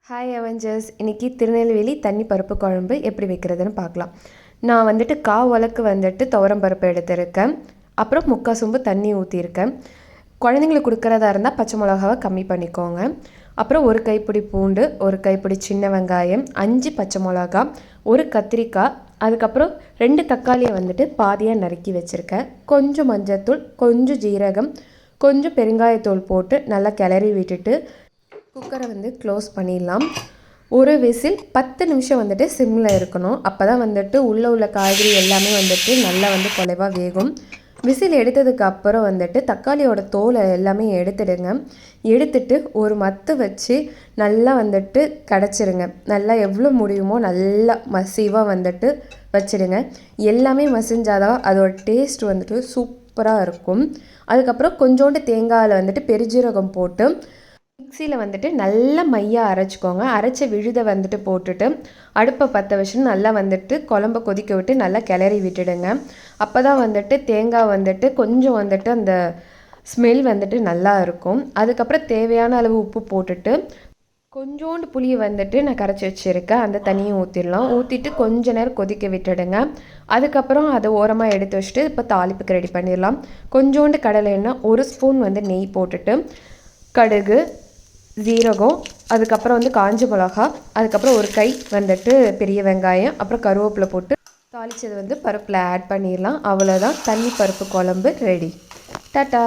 Hi Avengers, இன்றைக்கி திருநெல்வேலி தண்ணி பருப்பு குழம்பு எப்படி வைக்கிறதுன்னு பார்க்கலாம். நான் வந்துட்டு உலக்கு வந்துட்டு துவரம் பருப்பு எடுத்திருக்கேன். அப்புறம் முக்கால் சொம்பு தண்ணி ஊற்றிருக்கேன். குழந்தைங்களுக்கு கொடுக்குறதா இருந்தால் பச்சை மிளகாவை கம்மி பண்ணிக்கோங்க. அப்புறம் ஒரு கைப்பிடி பூண்டு, ஒரு கைப்பிடி சின்ன வெங்காயம், 5 பச்சை மிளகா, ஒரு கத்திரிக்காய், அதுக்கப்புறம் 2 தக்காளியை வந்துட்டு பாதியாக நறுக்கி வச்சுருக்கேன். கொஞ்சம் மஞ்சள்தூள், கொஞ்சம் ஜீரகம், கொஞ்சம் பெருங்காயத்தூள் போட்டு நல்லா கிளறி விட்டுட்டு குக்கரை வந்து க்ளோஸ் பண்ணிடலாம். ஒரு விசில் 10 நிமிஷம் வந்துட்டு சிம்மில் இருக்கணும். அப்போ தான் வந்துட்டு உள்ளே உள்ள காய்கறி எல்லாமே வந்துட்டு நல்லா வந்து குலைவாக வேகும். விசில் எடுத்ததுக்கு அப்புறம் வந்துட்டு தக்காளியோட தோலை எல்லாமே எடுத்துடுங்க. எடுத்துட்டு ஒரு மத்து வச்சு நல்லா வந்துட்டு கடைச்சிருங்க. நல்லா எவ்வளோ முடியுமோ நல்லா மசிவாக வந்துட்டு வச்சுடுங்க. எல்லாமே மசிஞ்சாதான் அதோட டேஸ்ட் வந்துட்டு சூப்பராக இருக்கும். அதுக்கப்புறம் கொஞ்சோண்டு தேங்காயில் வந்துட்டு பெருஜீரகம் போட்டு மிக்சியில் வந்துட்டு நல்லா மையாக அரைச்சிக்கோங்க. அரைச்ச விழுதை வந்துட்டு போட்டுட்டு அடுப்பை பற்ற வச்சு நல்லா வந்துட்டு குழம்ப கொதிக்க விட்டு நல்லா கிளறி விட்டுடுங்க. அப்போ தான் வந்துட்டு தேங்காய் வந்துட்டு கொஞ்சம் வந்துட்டு அந்த ஸ்மெல் வந்துட்டு நல்லா இருக்கும். அதுக்கப்புறம் தேவையான அளவு உப்பு போட்டுட்டு கொஞ்சோண்டு புளியை வந்துட்டு நான் கரைச்சி வச்சுருக்கேன். அந்த தண்ணியை ஊற்றிடலாம். ஊற்றிட்டு கொஞ்ச நேரம் கொதிக்க விட்டுடுங்க. அதுக்கப்புறம் அதை ஓரமாக எடுத்து வச்சுட்டு இப்போ தாளிப்புக்கு ரெடி பண்ணிடலாம். கொஞ்சோண்டு கடலை எண்ணெய், 1 ஸ்பூன் வந்து நெய் போட்டுட்டு கடுகு, ஜீரகம், அதுக்கப்புறம் வந்து காஞ்ச மிளகா, அதுக்கப்புறம் ஒரு கை வந்துட்டு பெரிய வெங்காயம், அப்புறம் கருவேப்பிலை போட்டு தாளித்தது வந்து பருப்பில் ஆட் பண்ணிடலாம். அவ்வளோதான், தண்ணி பருப்பு குழம்பு ரெடி. டாட்டா.